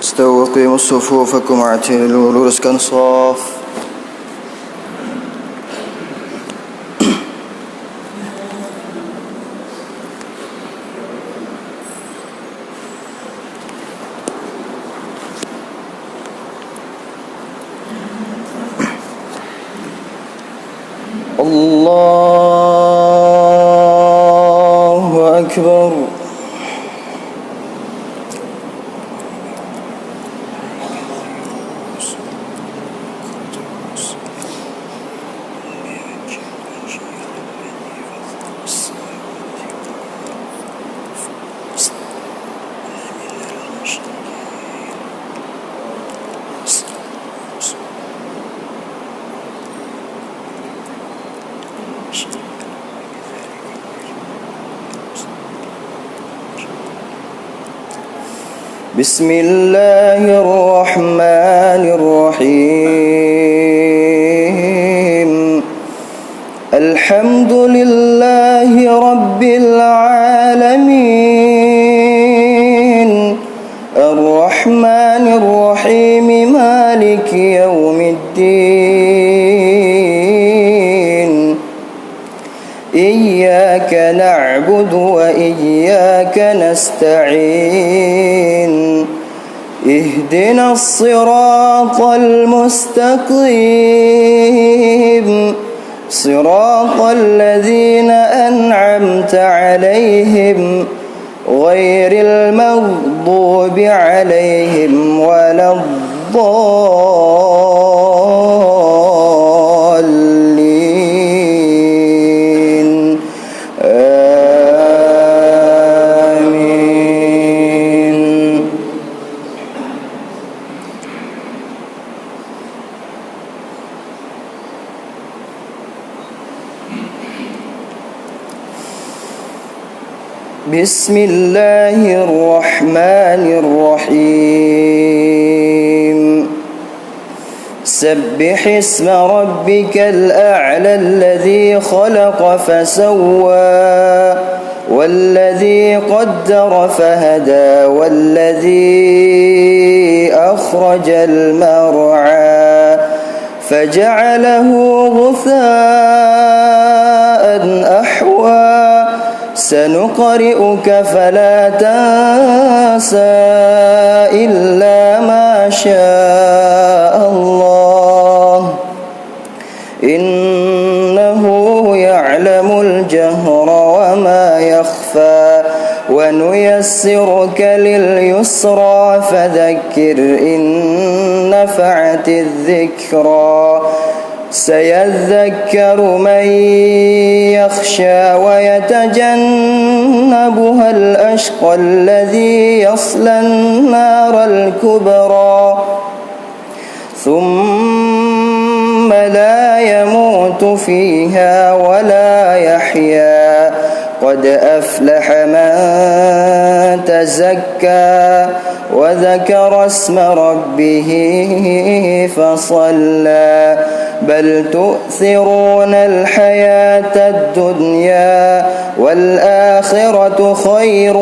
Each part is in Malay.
استووا وقيموا صفوفكم واعتدلوا luruskan shaf. Allahu Akbar. بسم الله الرحمن الرحيم الحمد لله رب العالمين الرحمن الرحيم مالك يوم الدين إياك نعبد وإياك نستعين اهدنا الصراط المستقيم صراط الذين أنعمت عليهم غير المغضوب عليهم ولا الضالين آمين. بسم الله الرحمن الرحيم سبح اسم ربك الأعلى الذي خلق فسوى والذي قدر فهدى والذي أخرج المرعى فجعله غثاء أحوى سنقرئك فلا تنسى إلا ما شاء الله إنه يعلم الجهر وما يخفى ونيسرك لليسرى فذكر إن نفعت الذكرى سيذكر من يخشى ويتجنبها الأشقى الذي يصلى النار الكبرى ثم لا يموت فيها ولا يحيا قد أفلح من تزكى وذكر اسم ربه فصلى بل تؤثرون الحياة الدنيا والآخرة خير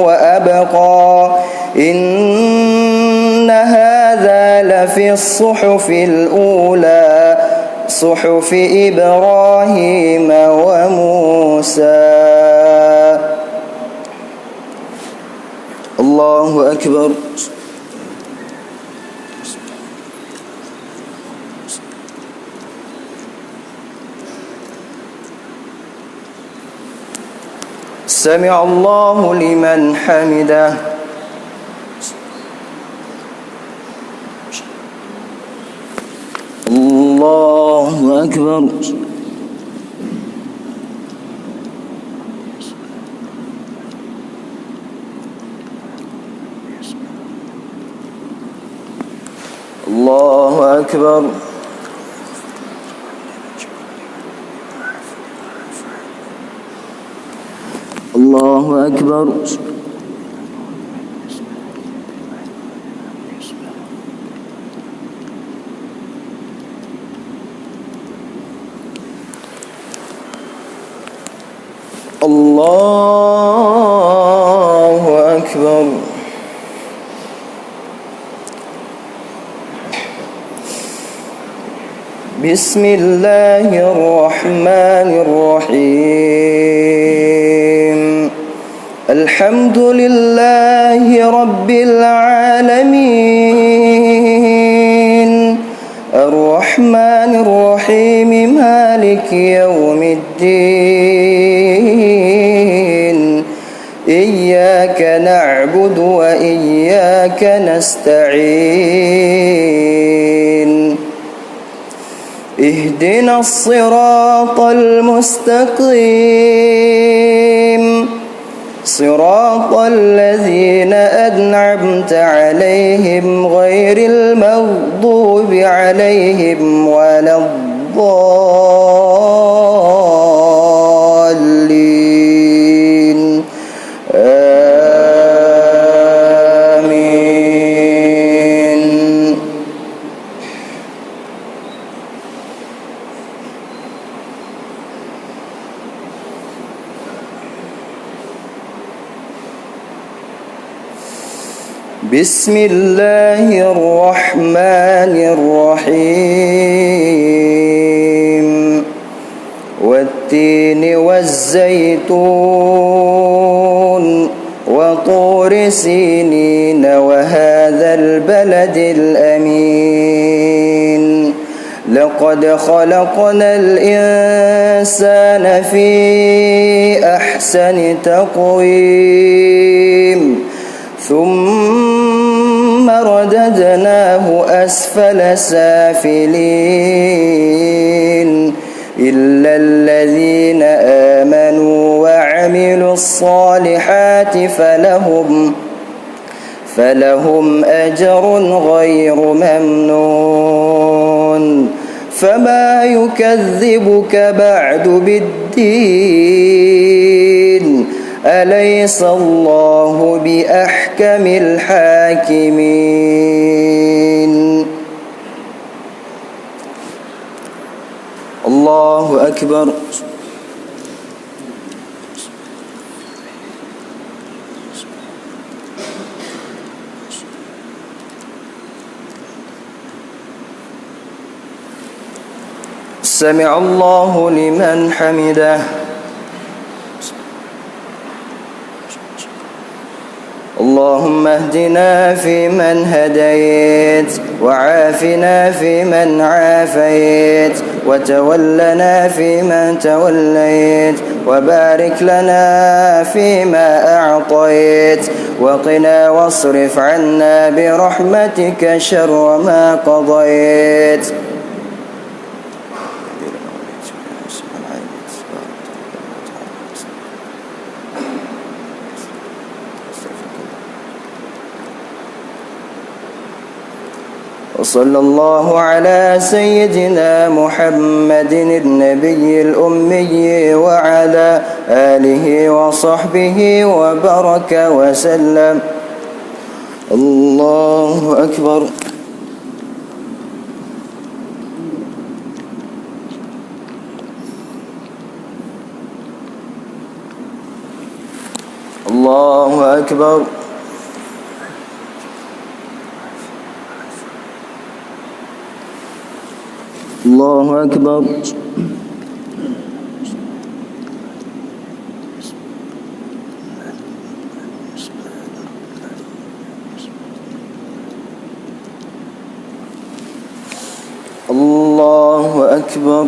وأبقى إن هذا لفي الصحف الأولى صحف إبراهيم وموسى. الله أكبر. سمع الله لمن حمده. الله أكبر. الله أكبر. الله أكبر. الله أكبر. بسم الله الرحمن الرحيم الحمد لله رب العالمين الرحمن الرحيم مالك يوم الدين إياك نعبد وإياك نستعين اهدنا الصراط المستقيم صراط الذين أنعمت عليهم غير المغضوب عليهم ولا الضالين آمين. بسم الله الرحمن الرحيم والتين والزيتون وطور سينين وهذا البلد الأمين لقد خلقنا الإنسان في أحسن تقويم ثم رددناه أسفل سافلين إلا الذين آمنوا وعملوا الصالحات فلهم أجر غير ممنون فما يكذبك بعد بالدين أليس الله بأحكم الحاكمين. الله أكبر. سمع الله لمن حمده. اللهم اهدنا فيمن هديت وعافنا فيمن عافيت وتولنا فيمن توليت وبارك لنا فيما أعطيت وقنا واصرف عنا برحمتك شر ما قضيت. وصلى الله على سيدنا محمد النبي الأمي وعلى آله وصحبه وبارك وسلم. الله أكبر. الله أكبر. الله أكبر. الله أكبر.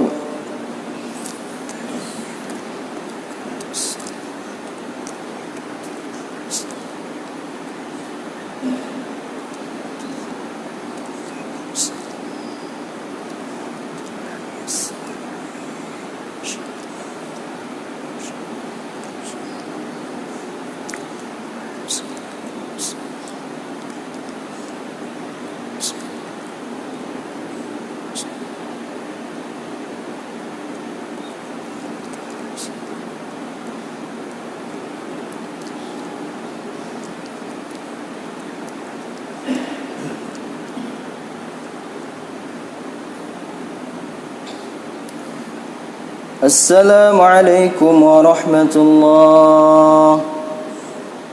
السلام عليكم ورحمة الله.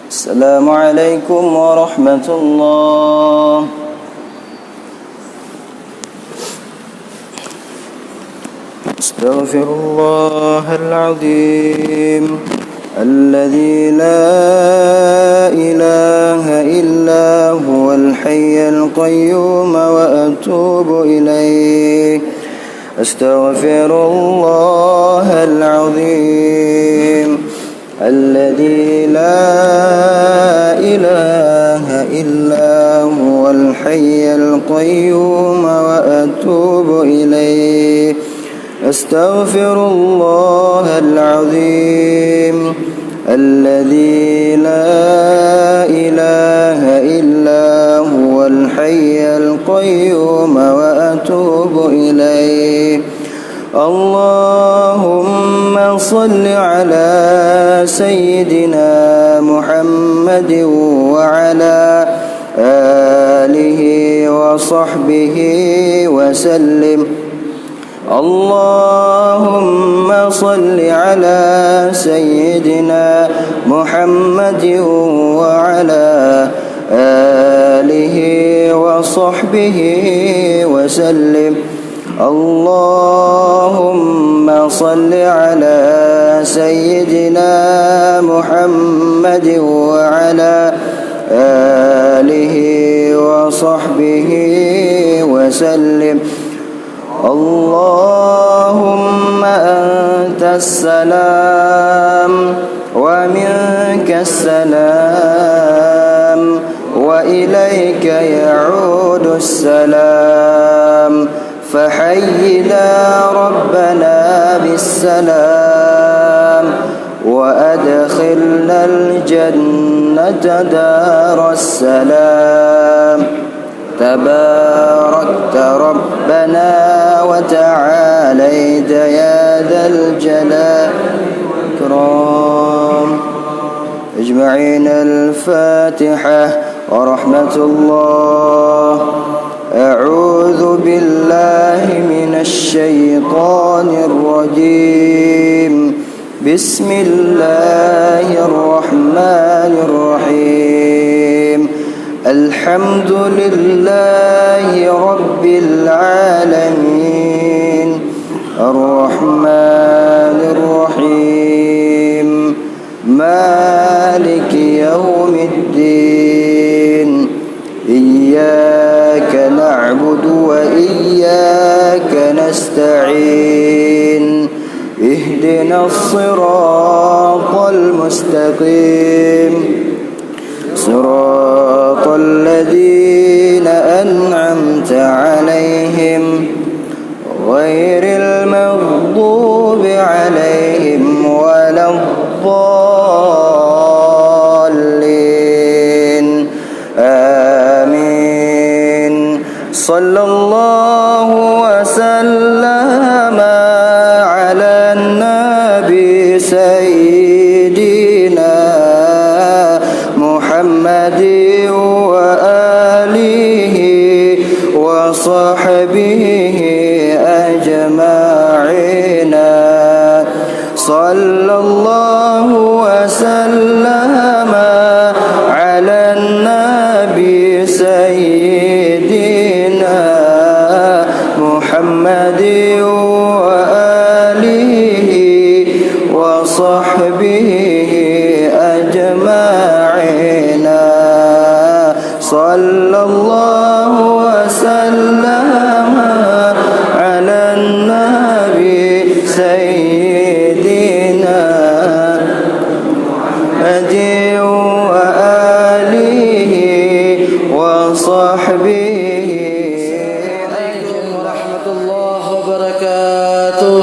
السلام عليكم ورحمة الله. أستغفر الله العظيم الذي لا إله إلا هو الحي القيوم وأتوب إليه. أستغفر الله العظيم الذي لا إله إلا هو الحي القيوم وأتوب إليه. أستغفر الله العظيم الذي لا إله إلا هو الحي القيوم وأتوب إليه. اللهم صل على سيدنا محمد وعلى آله وصحبه وسلم. اللهم صل على سيدنا محمد وعلى آله وصحبه وسلم. اللهم صل على سيدنا محمد وعلى آله وصحبه وسلم. اللهم أنت السلام ومنك السلام وإليك يعود السلام. فحينا ربنا بالسلام وأدخلنا الجنة دار السلام. تباركت ربنا وتعاليت يا ذا الجلال والإكرام. اجمعين الفاتحة ورحمة الله. أعوذ بالله من الشيطان الرجيم. بسم الله الرحمن الرحيم. الحمد لله رب العالمين الرحمن الرحيم مالك يوم الدين. إياك نعبد وإياك نستعين. اهدنا الصراط المستقيم صراط الذين أنعمت عليهم غير المغضوب عليهم ولا الضالين. آمين. صلى الله وسلم على النبي سيدنا محمد وآله وصحبه أجمعين. صلى الله وسلم على النبي سيدنا محمد وآله وصحبه أجمعين. صلى الله وسلم على النبي سيدنا محمد وآله وصحبه. عليكم ورحمة الله وبركاته.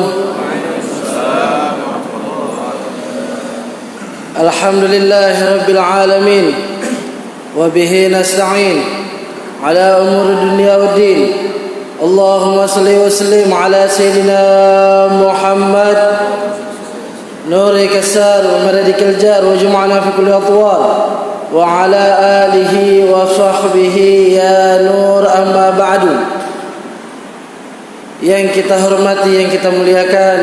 الحمد لله رب العالمين وبه نستعين على أمور الدنيا والدين. اللهم صل وسلم على سيدنا محمد نورك السار ومددك الجار وجمعنا في كل أطوال وعلى آله وصحبه يا نور. أما بعد. Yang kita hormati, yang kita muliakan,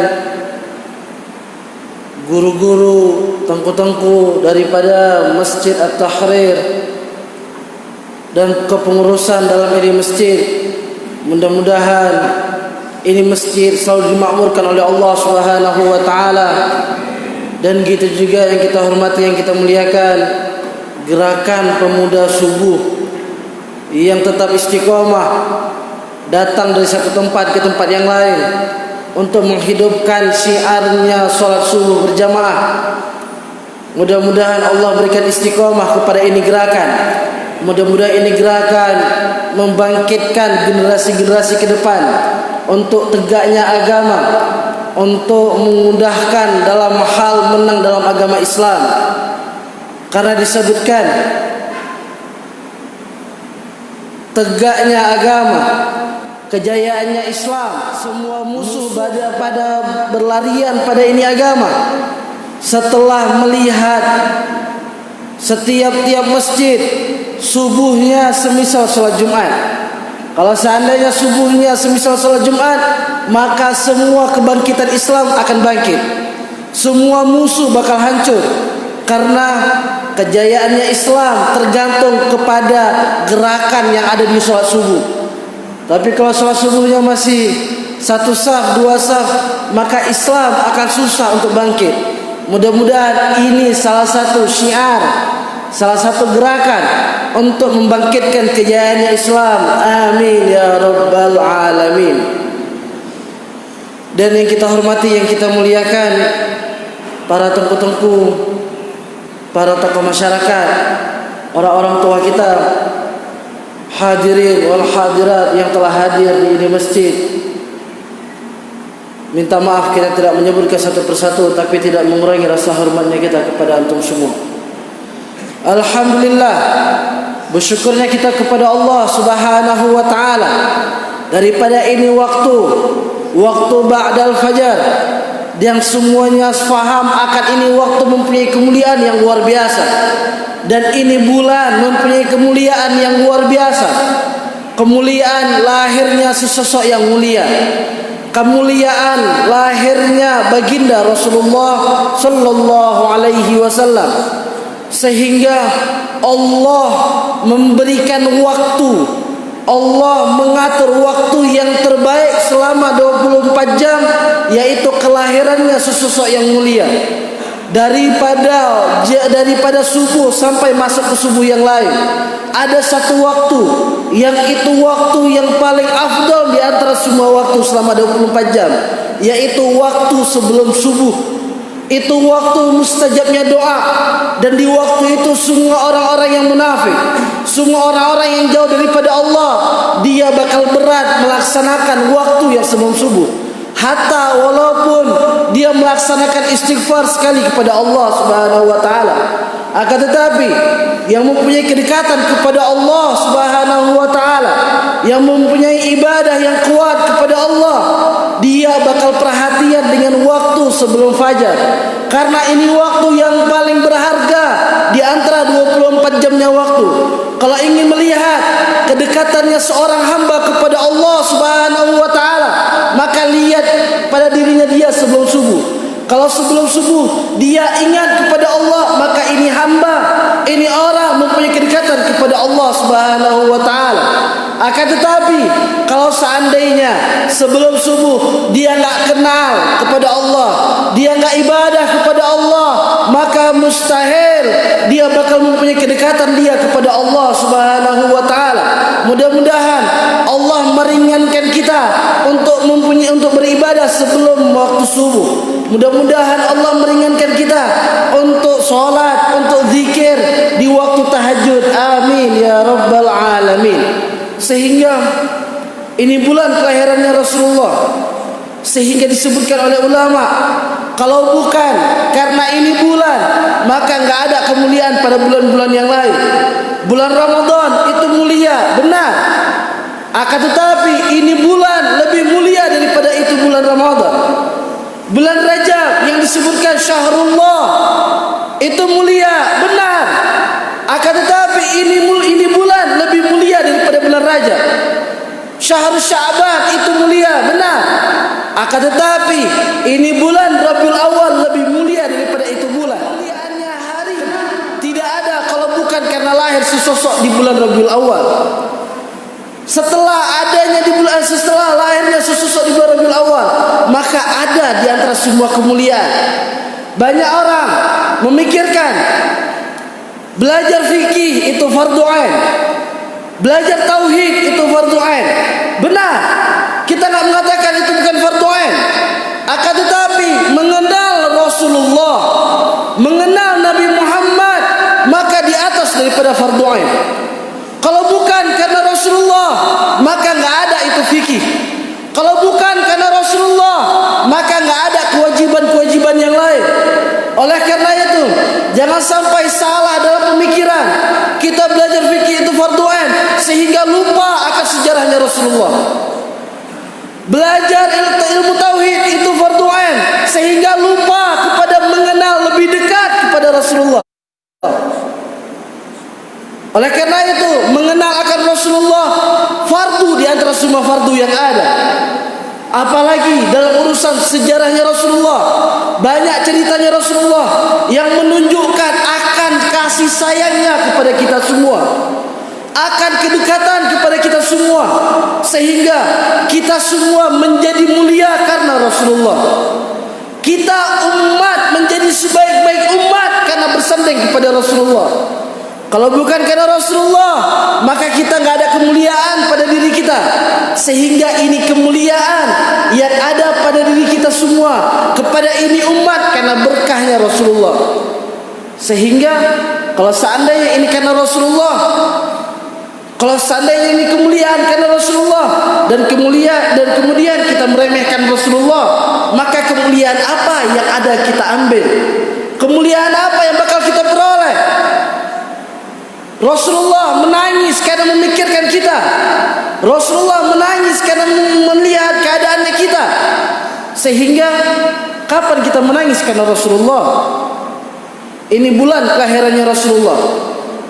guru-guru, tengku-tengku daripada Masjid At-Tahrir dan kepengurusan dalam ini masjid, mudah-mudahan ini masjid selalu dimakmurkan oleh Allah Subhanahu wa taala. Dan gitu juga yang kita hormati, yang kita muliakan, gerakan pemuda subuh yang tetap istiqomah datang dari satu tempat ke tempat yang lain untuk menghidupkan syiarnya salat subuh berjamaah. Mudah-mudahan Allah berikan istiqomah kepada ini gerakan. Mudah-mudahan ini gerakan membangkitkan generasi-generasi ke depan untuk tegaknya agama, untuk memudahkan dalam hal menang dalam agama Islam. Karena disebutkan tegaknya agama, kejayaannya Islam, semua musuh pada berlarian pada ini agama. Setelah melihat setiap masjid subuhnya semisal sholat Jumat. Kalau seandainya subuhnya semisal sholat Jumat, maka semua kebangkitan Islam akan bangkit. Semua musuh bakal hancur. Karena kejayaannya Islam tergantung kepada gerakan yang ada di sholat subuh. Tapi kalau sholat subuhnya masih satu saf, dua saf, maka Islam akan susah untuk bangkit. Mudah-mudahan ini salah satu syiar, salah satu gerakan untuk membangkitkan kejayaannya Islam. Amin ya rabbal alamin. Dan yang kita hormati, yang kita muliakan, para tengku-tengku, para tokoh masyarakat, orang-orang tua kita, hadirin wal hadirat yang telah hadir di ini masjid. Minta maaf kita tidak menyebutkan satu persatu, tapi tidak mengurangi rasa hormatnya kita kepada antum semua. Alhamdulillah, bersyukurnya kita kepada Allah Subhanahu wa taala daripada ini waktu ba'dal fajar, yang semuanya faham akan ini waktu mempunyai kemuliaan yang luar biasa, dan ini bulan mempunyai kemuliaan yang luar biasa. Kemuliaan lahirnya sesosok yang mulia, kemuliaan lahirnya baginda Rasulullah sallallahu alaihi wasallam, sehingga Allah memberikan waktu, Allah mengatur waktu yang terbaik selama 24 jam, yaitu kelahirannya sesosok yang mulia. Daripada subuh sampai masuk ke subuh yang lain, ada satu waktu yang itu waktu yang paling afdal di antara semua waktu selama 24 jam, yaitu waktu sebelum subuh. Itu waktu mustajabnya doa. Dan di waktu itu semua orang-orang yang munafik, semua orang-orang yang jauh daripada Allah, dia bakal berat melaksanakan waktu yang sebelum subuh. Hatta walaupun dia melaksanakan istighfar sekali kepada Allah Subhanahu wa taala, akan tetapi yang mempunyai kedekatan kepada Allah Subhanahu wa taala, yang mempunyai ibadah yang kuat kepada Allah, dia bakal perhatian dengan waktu sebelum fajar. Karena ini waktu yang paling berharga di antara 24 jamnya waktu. Kalau ingin melihat kedekatannya seorang hamba kepada Allah Subhanahu wa taala, maka lihat pada dirinya dia sebelum subuh. Kalau sebelum subuh dia ingat kepada Allah, maka ini hamba, ini orang mempunyai kedekatan kepada Allah Subhanahu wa taala. Akan tetapi kalau seandainya sebelum subuh dia enggak kenal kepada Allah, dia enggak ibadah kepada Allah, maka mustahil dia bakal mempunyai kedekatan dia kepada Allah Subhanahu wa taala. Mudah-mudahan Allah meringankan kita untuk beribadah sebelum waktu subuh. Mudah-mudahan Allah meringankan kita untuk sholat, untuk zikir di waktu tahajud. Amin ya rabbal alamin. Sehingga ini bulan kelahirannya Rasulullah, sehingga disebutkan oleh ulama, kalau bukan karena ini bulan, maka enggak ada kemuliaan pada bulan-bulan yang lain. Bulan Ramadan itu mulia, benar. Akan tetapi ini bulan lebih mulia daripada itu bulan Ramadan. Bulan Rajab yang disebutkan Syahrullah itu mulia, benar. Akan tetapi ini bulan lebih mulia daripada bulan Rajab. Syahrul Sya'ban itu mulia, benar. Akan tetapi ini bulan Rabiul Awal lebih mulia daripada itu bulan. Muliaannya hari tidak ada kalau bukan karena lahir sesosok di bulan Rabiul Awal. Setelah lahirnya sesosok di bulan maka ada di antara semua kemuliaan. Banyak orang memikirkan belajar fikih itu fardu ain, belajar tauhid itu fardu ain. Benar, kita tidak mengatakan itu bukan fardu ain. Akan tetapi mengenal Rasulullah, mengenal Nabi Muhammad, maka di atas daripada fardu ain. Kalau bukan karena Rasulullah, maka enggak ada itu fikih. Kalau bukan karena Rasulullah, maka enggak ada kewajiban-kewajiban yang lain. Oleh karena itu, jangan sampai salah dalam pemikiran kita belajar fikih itu fardu ain sehingga lupa akan sejarahnya Rasulullah. Belajar ilmu tauhid itu fardu ain sehingga lupa kepada mengenal lebih dekat kepada Rasulullah. Oleh karena itu, mengenal akan Rasulullah fardu di antara semua fardu yang ada. Apalagi dalam urusan sejarahnya Rasulullah, banyak ceritanya Rasulullah yang menunjukkan akan kasih sayangnya kepada kita semua, akan kedekatan kepada kita semua, sehingga kita semua menjadi mulia karena Rasulullah. Kita umat menjadi sebaik-baik umat karena bersanding kepada Rasulullah. Kalau bukan karena Rasulullah, maka kita enggak ada kemuliaan pada diri kita. Sehingga ini kemuliaan yang ada pada diri kita semua kepada ini umat karena berkahnya Rasulullah. Sehingga kalau seandainya ini karena Rasulullah, kalau seandainya ini kemuliaan karena Rasulullah dan kemudian kita meremehkan Rasulullah, maka kemuliaan apa yang ada kita ambil? Kemuliaan apa yang bakal kita peroleh? Rasulullah menangis karena memikirkan kita. Rasulullah menangis karena melihat keadaannya kita. Sehingga kapan kita menangis karena Rasulullah? Ini bulan kelahirannya Rasulullah.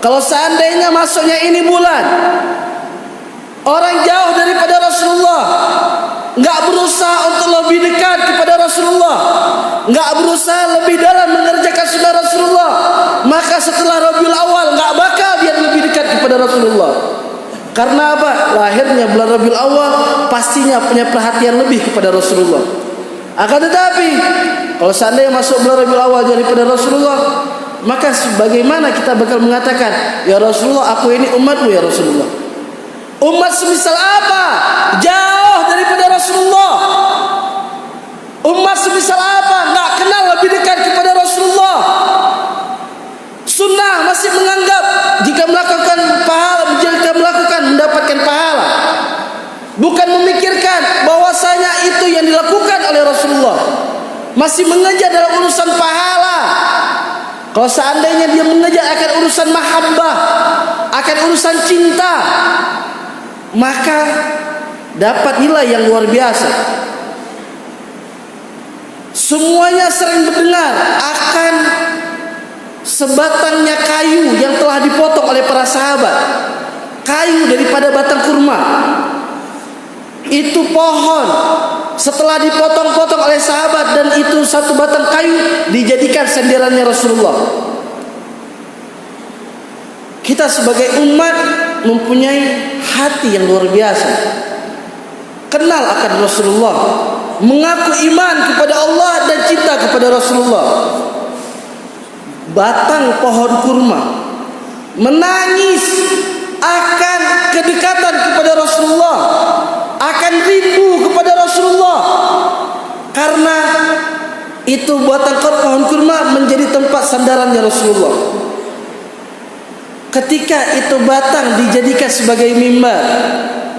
Kalau seandainya masuknya ini bulan, orang jauh daripada Rasulullah, enggak berusaha untuk lebih dekat kepada Rasulullah, enggak berusaha lebih dalam mengerjakan sunnah Rasulullah, maka setelah Rabiul Awal enggak bakal dia lebih dekat kepada Rasulullah. Karena apa? Lahirnya bulan Rabiul Awal pastinya punya perhatian lebih kepada Rasulullah. Akan tetapi kalau seandainya masuk bulan Rabiul Awal daripada Rasulullah, maka bagaimana kita bakal mengatakan, ya Rasulullah, aku ini umatmu ya Rasulullah. Umat semisal apa? Jauh daripada Rasulullah. Umat semisal apa? Enggak kenal lebih dekat kepada Rasulullah. Sunnah masih menganggap jika melakukan pahala, jika melakukan mendapatkan pahala. Bukan memikirkan bahwasanya itu yang dilakukan oleh Rasulullah. Masih mengejar dalam urusan pahala. Kalau seandainya dia mengejar akan urusan mahabbah, akan urusan cinta, maka dapat nilai yang luar biasa. Semuanya sering mendengar akan sebatangnya kayu yang telah dipotong oleh para sahabat. Kayu daripada batang kurma. Itu pohon setelah dipotong-potong oleh sahabat, dan itu satu batang kayu dijadikan sendirannya Rasulullah. Kita sebagai umat mempunyai hati yang luar biasa, kenal akan Rasulullah, mengaku iman kepada Allah dan cinta kepada Rasulullah. Batang pohon kurma menangis akan kedekatan kepada Rasulullah, akan rindu kepada Rasulullah, karena itu batang pohon kurma menjadi tempat sandarannya Rasulullah. Ketika itu batang dijadikan sebagai mimbar,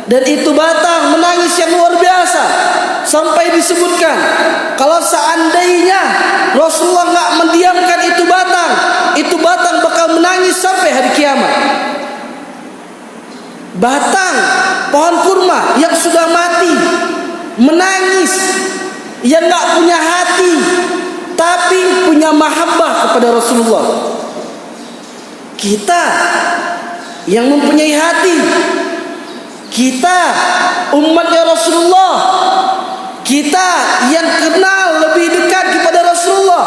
dan itu batang menangis yang luar biasa, sampai disebutkan kalau seandainya Rasulullah enggak mendiamkan itu batang bakal menangis sampai hari kiamat. Batang pohon kurma yang sudah mati menangis, yang enggak punya hati tapi punya mahabbah kepada Rasulullah. Kita yang mempunyai hati, kita umatnya Rasulullah, kita yang kenal lebih dekat kepada Rasulullah,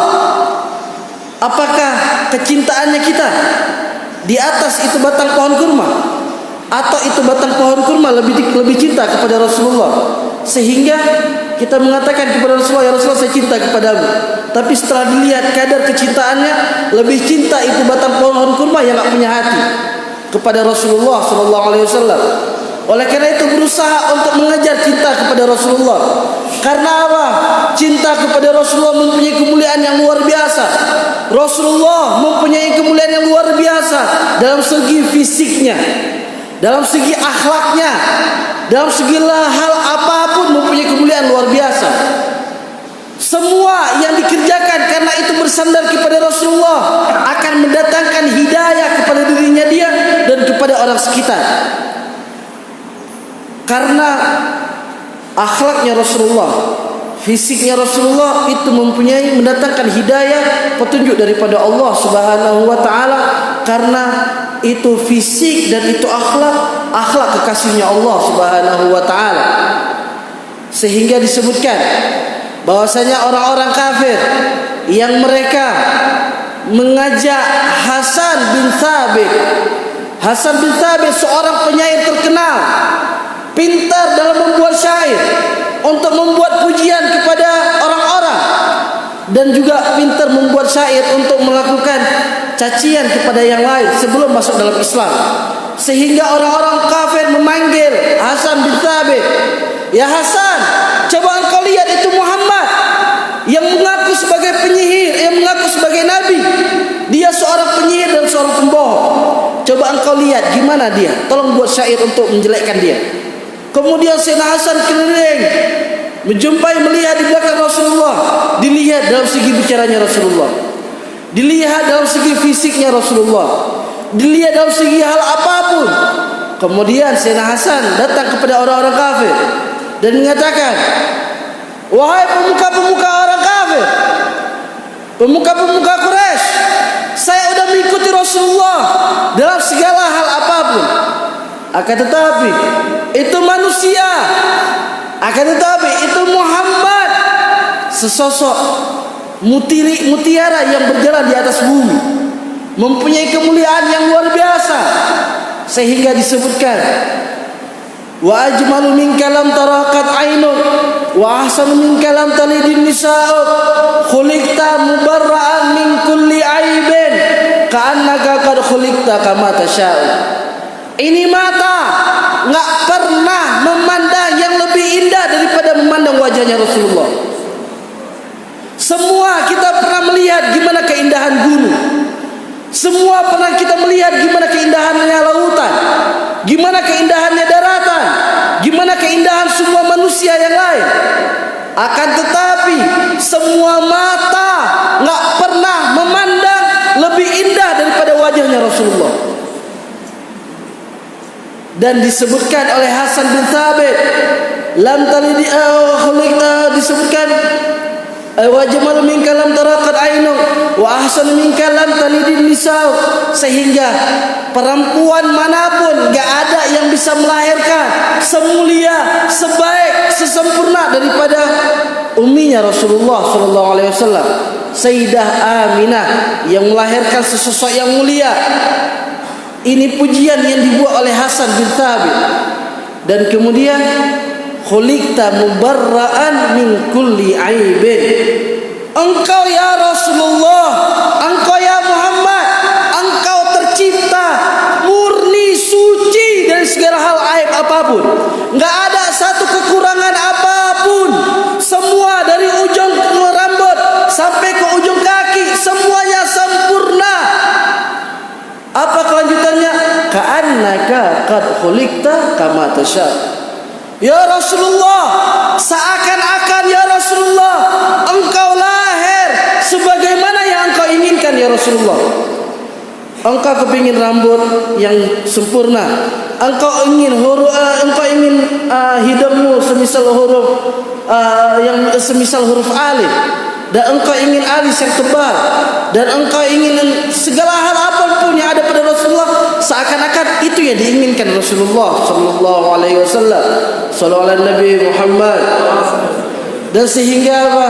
apakah kecintaannya kita di atas itu batang pohon kurma, atau itu batang pohon kurma lebih cinta kepada Rasulullah? sehingga kita mengatakan kepada Rasulullah, ya Rasulullah saya cinta kepadamu. Tapi setelah dilihat kadar kecintaannya, lebih cinta itu batang pohon kurma yang tak punya hati kepada Rasulullah sallallahu alaihi wasallam. Oleh karena itu berusaha untuk mengejar cinta kepada Rasulullah. Karena apa? Cinta kepada Rasulullah mempunyai kemuliaan yang luar biasa. Rasulullah mempunyai kemuliaan yang luar biasa dalam segi fisiknya, dalam segi akhlaknya, dalam segala hal apapun mempunyai kemuliaan luar biasa. Semua yang dikerjakan karena itu bersandar kepada Rasulullah akan mendatangkan hidayah kepada dirinya dia dan kepada orang sekitar. Karena akhlaknya Rasulullah, fisiknya Rasulullah itu mempunyai mendatangkan hidayah, petunjuk daripada Allah Subhanahu wa taala. Karena itu fisik dan itu akhlak kekasihnya Allah Subhanahu wa taala. Sehingga disebutkan bahwasanya orang-orang kafir yang mereka mengajak Hasan bin Thabit. Hasan bin Thabit seorang penyair terkenal, pintar dalam membuat syair untuk membuat pujian kepada orang-orang, dan juga pintar membuat syair untuk melakukan cacian kepada yang lain sebelum masuk dalam Islam. Sehingga orang-orang kafir memanggil Hasan bin Thabit, ya Hasan, coba engkau lihat itu Muhammad yang mengaku sebagai penyihir, yang mengaku sebagai nabi. Dia seorang penyihir dan seorang pembohong. Coba engkau lihat gimana dia, tolong buat syair untuk menjelekkan dia. Kemudian Sayyidina Hasan keliling, melihat di belakang Rasulullah, dilihat dalam segi bicaranya Rasulullah, dilihat dalam segi fisiknya Rasulullah, dilihat dalam segi hal apapun. Kemudian Sayyidina Hasan datang kepada orang-orang kafir dan mengatakan, wahai pemuka-pemuka orang kafir, pemuka-pemuka Quraisy, saya sudah mengikuti Rasulullah dalam segala hal apapun. Akan tetapi itu manusia, akan tetapi itu Muhammad, sesosok mutiara yang berjalan di atas bumi, mempunyai kemuliaan yang luar biasa. Sehingga disebutkan, wa ajmalu minka lam taraqat ainuk wa ahsanu minka lam talidin nisa'u khuliqta mubarra'an min kulli aibin ka'annaka qad khuliqta kama tasha'u. Ini mata enggak pernah memandang yang lebih indah daripada memandang wajahnya Rasulullah. Semua kita pernah melihat gimana keindahan gunung, semua pernah kita melihat gimana keindahannya lautan, gimana keindahannya daratan, gimana keindahan semua manusia yang lain. Akan tetapi semua mata enggak pernah memandang lebih indah daripada wajahnya Rasulullah. Dan disebutkan oleh Hasan bin Thabit, lam talidi khuliqta, disebutkan wa jamalu minka lam taraqat ainuk wa ahsanu minka lam talidin nisa'u. Sehingga perempuan manapun enggak ada yang bisa melahirkan semulia, sebaik, sesempurna daripada umminya Rasulullah sallallahu alaihi wasallam, Sayyidah Aminah, yang melahirkan sesosok yang mulia. Ini pujian yang dibuat oleh Hasan bin Thabit. Dan kemudian khuliqta mubarra'an min kulli aibin. Engkau ya Rasulullah, engkau ya Muhammad, engkau tercipta murni, suci dari segala hal aib apapun. Enggak ada satu kekurangan apapun. Semua dari ujung rambut sampai ke ujung kaki semuanya sempurna. Apa kelanjutannya? Ka'annaka qad khuliqta kama tasha. Ya Rasulullah, seakan-akan ya Rasulullah engkau lahir sebagaimana yang engkau inginkan ya Rasulullah. Engkau kepingin rambut yang sempurna, engkau ingin hidungmu semisal huruf yang semisal huruf alif, dan engkau ingin alis yang tebal, dan engkau ingin segala hal apapun yang ada pada Rasulullah, seakan-akan itu yang diinginkan Rasulullah sallallahu alaihi wasallam. Sallallahu alaihi Nabi Muhammad. Dan sehingga apa?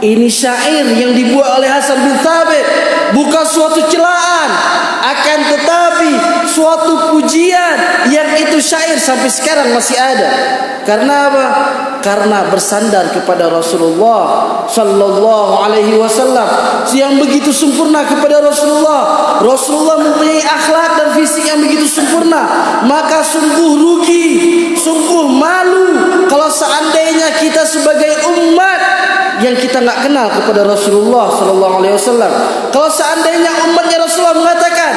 Ini syair yang dibuat oleh Hasan bin Thabit bukan suatu celaan, akan tetapi suatu pujian yang itu syair sampai sekarang masih ada. Karena apa? Karena bersandar kepada Rasulullah sallallahu alaihi wasallam yang begitu sempurna kepada Rasulullah. Rasulullah mempunyai akhlak dan fisik yang begitu sempurna. Maka sungguh rugi, sungguh malu kalau seandainya kita sebagai umat yang kita nggak kenal kepada Rasulullah sallallahu alaihi wasallam. Kalau seandainya umatnya Rasulullah mengatakan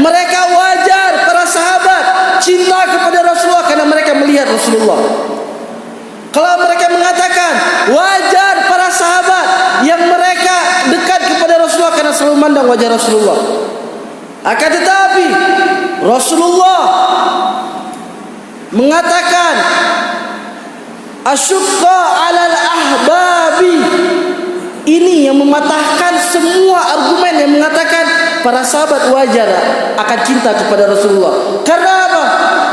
mereka wajar para sahabat cinta kepada Rasulullah karena mereka melihat Rasulullah. Kalau mereka mengatakan wajar para sahabat yang mereka dekat kepada Rasulullah karena selalu memandang wajah Rasulullah. Akan tetapi Rasulullah mengatakan asyqa 'alal ahbabi. Ini yang mematahkan semua argumen yang mengatakan para sahabat wajar akan cinta kepada Rasulullah. Karena apa?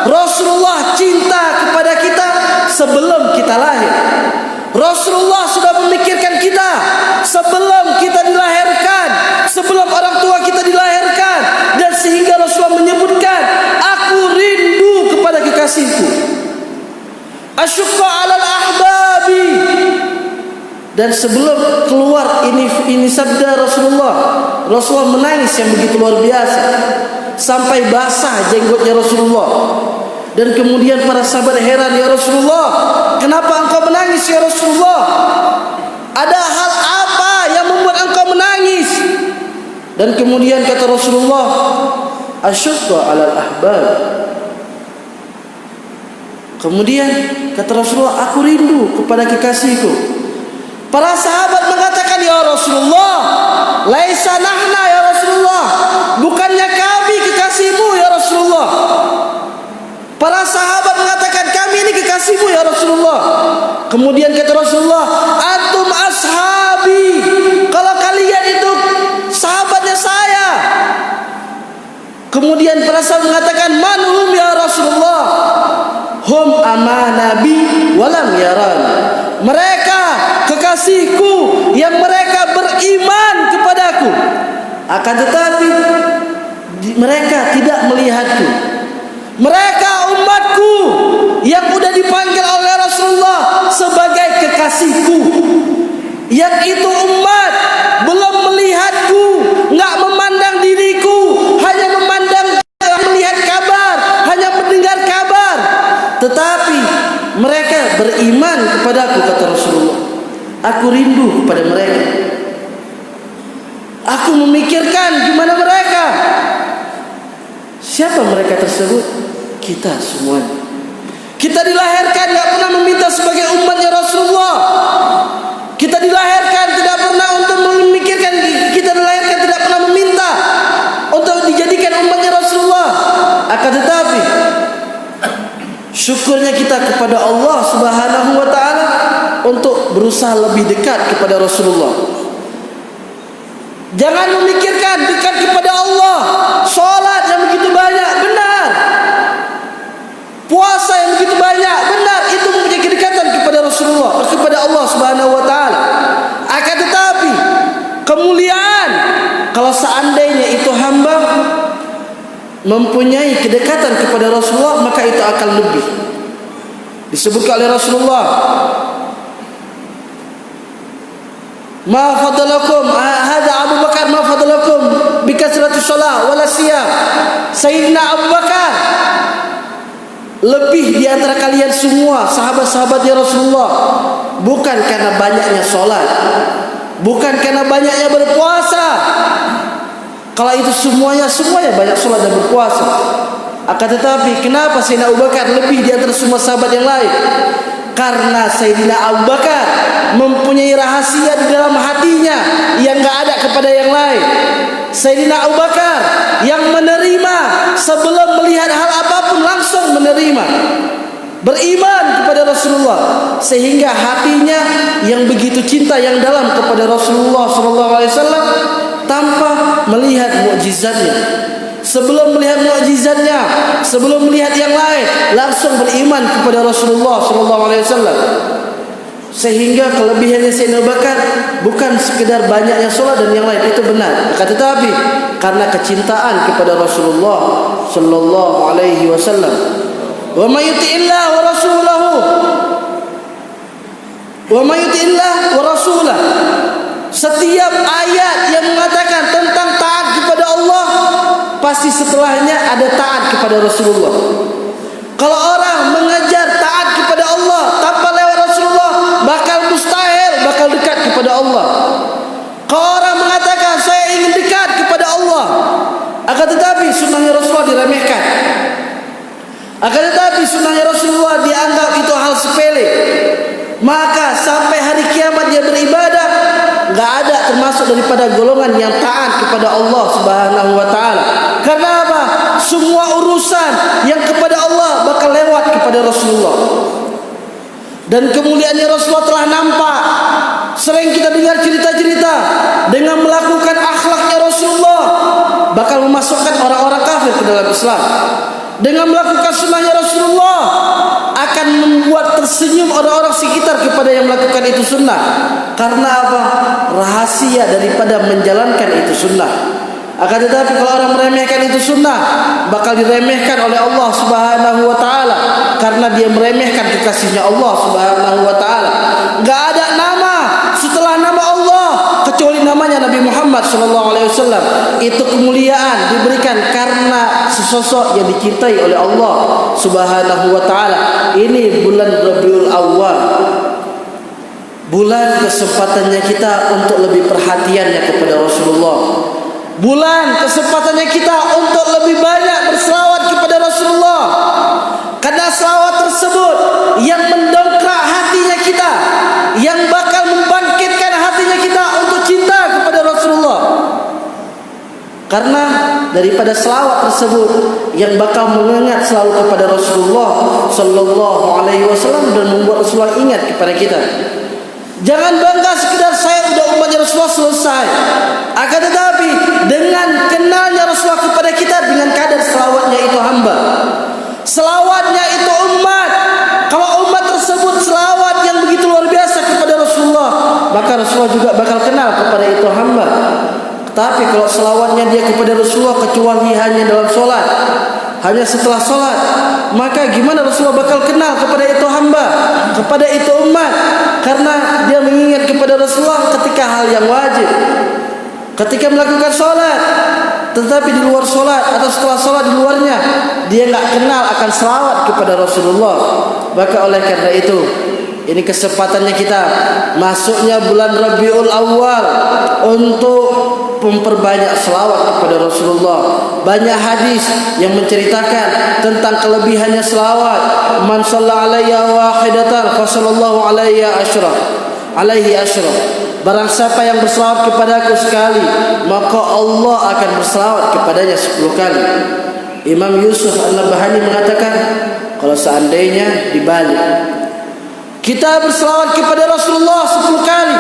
Rasulullah cinta kepada kita sebelum kita lahir. Rasulullah sudah memikirkan kita sebelum kita dilahirkan, sebelum orang tua kita dilahirkan, dan sehingga Rasulullah menyebutkan, aku rindu kepada kekasihku. Asyqa 'alal ahbabi. Dan sebelum keluar ini sabda Rasulullah menangis yang begitu luar biasa sampai basah jenggotnya Rasulullah. Dan kemudian para sahabat heran, ya Rasulullah, kenapa engkau menangis ya Rasulullah? Ada hal apa yang membuat engkau menangis? Dan kemudian kata Rasulullah, asyqa 'alal ahbab. Kemudian kata Rasulullah, aku rindu kepada kekasihku. Para sahabat mengatakan, ya Rasulullah, laisa nahna ya Rasulullah, bukannya kami kekasihmu ya Rasulullah. Para sahabat mengatakan, kami ini kekasihmu ya Rasulullah. Kemudian kata Rasulullah, antum ashabi, kalau kalian itu sahabatnya saya. Kemudian para sahabat mengatakan, manhum ya Rasulullah, hum amanabi walam yaran. Mereka kekasihku yang mereka beriman kepadaku, akan tetapi mereka tidak melihatku. Mereka umatku yang sudah dipanggil oleh Rasulullah sebagai kekasihku, yang itu umat belum melihatku, nggak memandang diriku, hanya melihat kabar, hanya mendengar kabar, tetapi mereka beriman kepadaku, kata Rasulullah. Aku rindu kepada mereka. Aku memikirkan gimana mereka. Siapa mereka tersebut? Kita semuanya. Kita dilahirkan tidak pernah meminta sebagai umatnya Rasulullah. Kita dilahirkan tidak pernah untuk memikirkan. Kita dilahirkan tidak pernah meminta untuk dijadikan umatnya Rasulullah. Akan tetapi syukurnya kita kepada Allah Subhanahu wa ta'ala untuk berusaha lebih dekat kepada Rasulullah. Jangan memikirkan dekat kepada Allah, salat yang begitu banyak, benar. Puasa yang begitu banyak, benar. Itu mempunyai kedekatan kepada Rasulullah, kepada Allah Subhanahu wa ta'ala. Akan tetapi kemuliaan, kalau seandainya itu hamba mempunyai kedekatan kepada Rasulullah, maka itu akan lebih. Disebutkan oleh Rasulullah, ma fadalakum hadza Abu Bakar ma fadalakum bi kasrati shalah wala siyam. Sayyidina Abu Bakar lebih di antara kalian semua sahabat-sahabatnya Rasulullah, bukan karena banyaknya salat, bukan karena banyaknya berpuasa. Kalau itu semuanya banyak salat dan berpuasa. Akan tetapi kenapa Sayyidina Abu Bakar lebih di antara semua sahabat yang lain? Karena Sayyidina Abu Bakar mempunyai rahasia di dalam hatinya yang gak ada kepada yang lain. Sayyidina Abu Bakar yang menerima sebelum melihat hal apapun, langsung menerima, beriman kepada Rasulullah, sehingga hatinya yang begitu cinta yang dalam kepada Rasulullah SAW tanpa melihat mukjizatnya. Sebelum melihat mukjizatnya, sebelum melihat yang lain, langsung beriman kepada Rasulullah SAW. Sehingga kelebihannya Sayyidina Abu Bakar bukan sekedar banyaknya sholat dan yang lain, itu benar. Akan tetapi karena kecintaan kepada Rasulullah sallallahu alaihi wasallam. Wa may yuti'illah wa rasulahu wa may yuti'illah wa rasulah. Setiap ayat yang mengatakan tentang taat kepada Allah, pasti setelahnya ada taat kepada Rasulullah. Kalau orang mengejar taat kepada Allah tanpa lewat Rasulullah, bakal mustahil bakal dekat kepada Allah. Kalau orang mengatakan saya ingin dekat kepada Allah, akan tetapi sunnahnya Rasulullah diremehkan, akan tetapi sunnahnya Rasulullah dianggap itu hal sepele, maka sampai hari kiamat dia beribadah enggak ada termasuk daripada golongan yang taat kepada Allah Subhanahu wa taala. Karena apa? Semua urusan yang kepada Allah bakal lewat kepada Rasulullah. Dan kemuliaannya Rasulullah telah nampak. Sering kita dengar cerita-cerita dengan melakukan akhlaknya Rasulullah bakal memasukkan orang-orang kafir ke dalam Islam. Dengan melakukan sunnahnya Rasulullah akan membuat tersenyum orang-orang sekitar kepada yang melakukan itu sunnah. Karena apa? Rahasia daripada menjalankan itu sunnah. Akan tetapi kalau orang meremehkan itu sunnah, bakal diremehkan oleh Allah Subhanahu wa taala, karena dia meremehkan kekasihnya Allah Subhanahu wa taala. Enggak ada nama setelah nama Allah kecuali namanya Nabi Muhammad sallallahu alaihi wasallam. Itu kemuliaan diberikan karena sesosok yang dicintai oleh Allah Subhanahu wa taala. Ini bulan Rabiul Awwal, bulan kesempatannya kita untuk lebih perhatiannya kepada Rasulullah. Bulan kesempatannya kita untuk lebih banyak berselawat kepada Rasulullah. Karena selawat tersebut yang mendongkrak hatinya kita, yang bakal membangkitkan hatinya kita untuk cinta kepada Rasulullah. Karena daripada selawat tersebut yang bakal mengingat selalu kepada Rasulullah sallallahu alaihi wasallam dan membuat Rasulullah ingat kepada kita. Jangan bangga sekedar saya udah umatnya Rasulullah selesai. Akan tetapi dengan kenalnya Rasulullah kepada kita, dengan kadar selawatnya itu hamba, selawatnya itu umat. Kalau umat tersebut selawat yang begitu luar biasa kepada Rasulullah, maka Rasulullah juga bakal kenal kepada itu hamba. Tapi kalau selawatnya dia kepada Rasulullah kecuali hanya dalam solat, hanya setelah solat, maka gimana Rasulullah bakal kenal kepada itu hamba, kepada itu umat? Karena dia mengingat kepada Rasulullah ketika hal yang wajib, ketika melakukan solat, tetapi di luar solat atau setelah solat di luarnya dia enggak kenal akan selawat kepada Rasulullah. Maka oleh karena itu, ini kesempatannya kita masuknya bulan Rabiul Awwal untuk memperbanyak selawat kepada Rasulullah. Banyak hadis yang menceritakan tentang kelebihannya selawat. Man shalla alayya wahidatan fa sallallahu alaihi asyra. Barang siapa yang berselawat kepadaku sekali, maka Allah akan berselawat kepadanya 10 kali. Imam Yusuf An-Nabhani mengatakan, kalau seandainya dibalik, kita berselawat kepada Rasulullah 10 kali,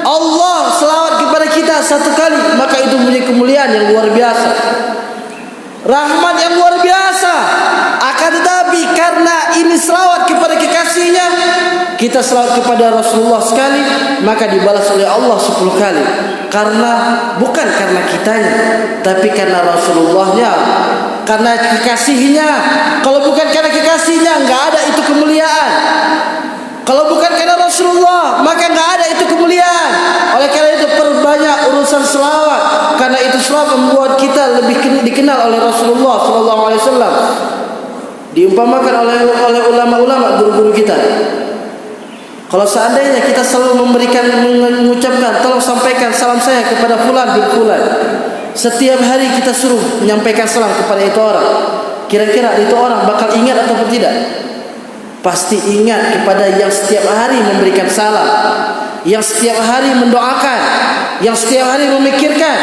Allah selawat kepada kita 1 kali, maka itu punya kemuliaan yang luar biasa, rahmat yang luar biasa. Akan tetapi karena ini selawat kepada kekasihnya, kita selawat kepada Rasulullah sekali, maka dibalas oleh Allah 10 kali. Karena bukan karena kitanya, tapi karena Rasulullahnya, karena kekasihnya. Kalau bukan karena kekasihnya, enggak ada itu kemuliaan. Kalau bukan karena Rasulullah, maka enggak ada itu kemuliaan. Oleh karena itu perbanyak urusan selawat, karena itu selawat membuat kita lebih dikenal oleh Rasulullah sallallahu alaihi wasallam. Diumpamakan oleh ulama-ulama guru-guru kita, kalau seandainya kita selalu mengucapkan, tolong sampaikan salam saya kepada fulan bin fulan, setiap hari kita suruh menyampaikan salam kepada itu orang, kira-kira itu orang bakal ingat atau tidak? Pasti ingat kepada yang setiap hari memberikan salam, yang setiap hari mendoakan, yang setiap hari memikirkan.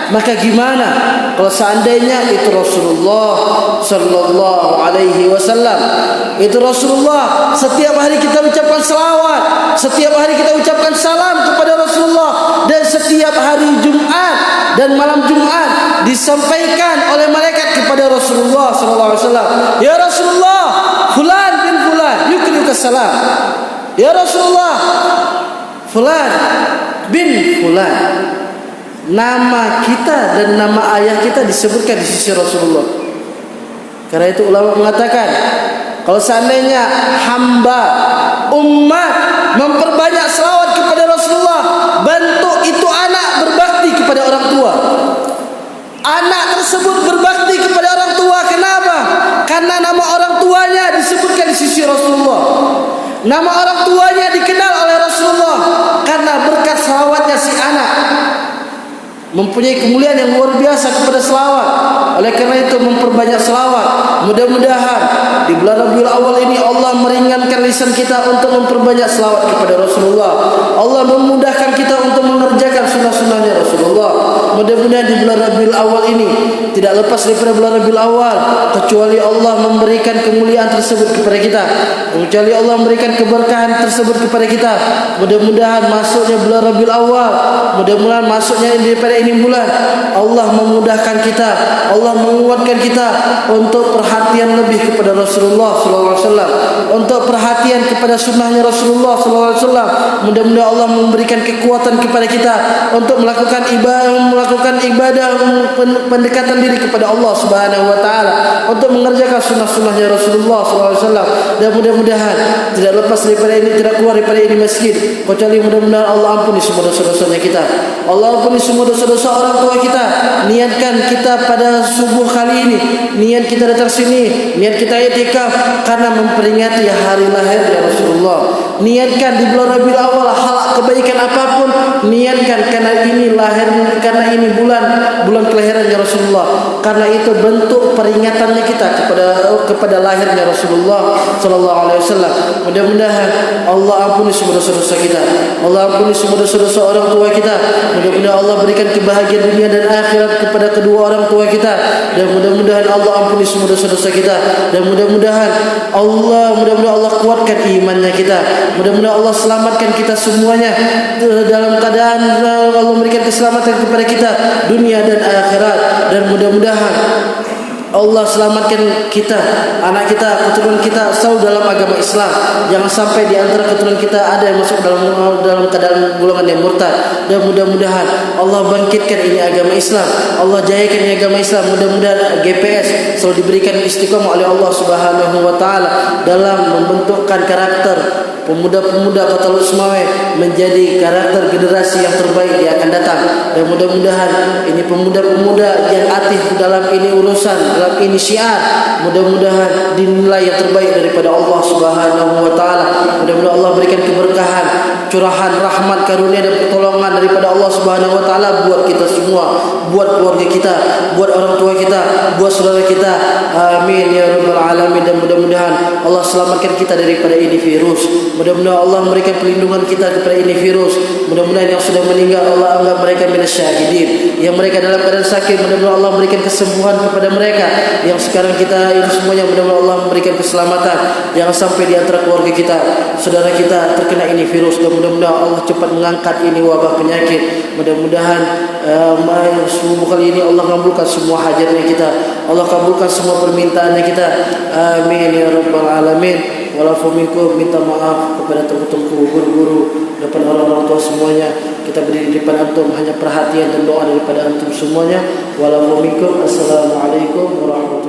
Maka gimana kalau seandainya itu Rasulullah sallallahu alaihi wasallam, itu Rasulullah, setiap hari kita ucapkan selawat, setiap hari kita ucapkan salam kepada Rasulullah, dan setiap hari Jumat dan malam Jumat disampaikan oleh malaikat kepada Rasulullah sallallahu alaihi wasallam, ya Rasulullah, fulan bin fulan yukrimuka salam. "Ya Rasulullah, fulan bin fulan." Nama kita dan nama ayah kita disebutkan di sisi Rasulullah. Karena itu ulama mengatakan, kalau seandainya hamba umat memperbanyak selawat kepada Rasulullah, bentuk itu anak berbakti kepada orang tua. Anak tersebut berbakti kepada orang tua. Kenapa? Karena nama orang tuanya disebutkan di sisi Rasulullah. Nama orang tuanya dikenal oleh Rasulullah karena berkat selawatnya si anak mempunyai kemuliaan yang luar biasa kepada selawat. Oleh karena itu memperbanyak selawat. Mudah-mudahan di bulan Rabiul Awal ini Allah meringankan lisan kita untuk memperbanyak selawat kepada Rasulullah. Allah memudahkan kita untuk mengerjakan sunnah-sunnahnya Rasulullah. Mudah-mudahan di bulan Rabiul Awal ini tidak lepas daripada bulan Rabiul Awal, kecuali Allah memberikan kemuliaan tersebut kepada kita, kecuali Allah memberikan keberkahan tersebut kepada kita. Mudah-mudahan masuknya bulan Rabiul Awal, mudah-mudahan masuknya daripada ini bulan, Allah memudahkan kita, Allah menguatkan kita untuk perhatian lebih kepada Rasulullah SAW, untuk perhatian kepada sunnahnya Rasulullah SAW. Mudah-mudahan Allah memberikan kekuatan kepada kita untuk melakukan ibadah pendekatan diri kepada Allah Subhanahu Wa Taala, untuk mengerjakan sunnah-sunnahnya Rasulullah SAW. Dan mudah-mudahan tidak lepas daripada ini, tidak keluar daripada ini masjid, kecuali mudah-mudahan Allah ampuni semua dosa-dosanya kita. Allah ampuni semua dosa-dosa orang tua kita. Niatkan kita pada subuh kali ini, niat kita datang sini, niat kita i'tikaf karena memperingati hari lahirnya Rasulullah. Niatkan di bulan Rabiul Awal hal kebaikan apapun, niatkan karena ini lahir, karena ini bulan kelahirannya Rasulullah. Karena itu bentuk peringatannya kita kepada lahirnya Rasulullah sallallahu alaihi wasallam. Mudah-mudahan Allah ampuni semua dosa-dosa kita. Allah ampuni semua dosa-dosa orang tua kita. Mudah-mudahan Allah berikan kebahagiaan dunia dan akhirat kepada kedua orang tua kita. Dan mudah-mudahan Allah ampuni semua dosa-dosa kita. Dan mudah-mudahan Allah kuatkan imannya kita. Mudah-mudahan Allah selamatkan kita semuanya dalam keadaan Allah memberikan keselamatan kepada kita dunia dan akhirat. Dan mudah-mudahan Allah selamatkan kita, anak kita, keturunan kita selalu dalam agama Islam. Jangan sampai di antara keturunan kita ada yang masuk dalam keadaan golongan yang murtad. Dan mudah-mudahan Allah bangkitkan ini agama Islam, Allah jayakan ini agama Islam. Mudah-mudahan GPS selalu diberikan istiqamah oleh Allah Subhanahu Wa Taala dalam membentukkan karakter pemuda-pemuda Kota Lusmawe menjadi karakter generasi yang terbaik yang akan datang. Dan mudah-mudahan ini pemuda-pemuda yang aktif dalam ini urusan, dalam ini syiar, mudah-mudahan dinilai yang terbaik daripada Allah Subhanahu Wa Taala. Mudah-mudahan Allah berikan keberkahan, curahan rahmat, karunia dan pertolongan daripada Allah Subhanahu Wa Taala buat kita semua, buat keluarga kita, buat orang tua kita, buat saudara kita. Amin ya rabbal alamin. Dan mudah-mudahan Allah selamatkan kita daripada ini virus. Mudah-mudahan Allah memberikan perlindungan kita kepada ini virus. Mudah-mudahan yang sudah meninggal Allah anggap mereka minasyahidin. Yang mereka dalam keadaan sakit, mudah-mudahan Allah memberikan kesembuhan kepada mereka. Yang sekarang kita ini semuanya, mudah-mudahan Allah memberikan keselamatan. Jangan sampai di antara keluarga kita, saudara kita terkena ini virus. Dan mudah-mudahan Allah cepat mengangkat ini wabah penyakit. Mudah-mudahan subuh kali ini Allah kabulkan semua hajatnya kita, Allah kabulkan semua permintaannya kita. Amin ya rabbal alamin. Walaupun minkum, minta maaf kepada teman-temanku, guru-guru, depan orang-orang tua semuanya. Kita berdiri di depan antum, hanya perhatian dan doa daripada antum semuanya. Walaupun minkum, assalamualaikum warahmatullahi wabarakatuh.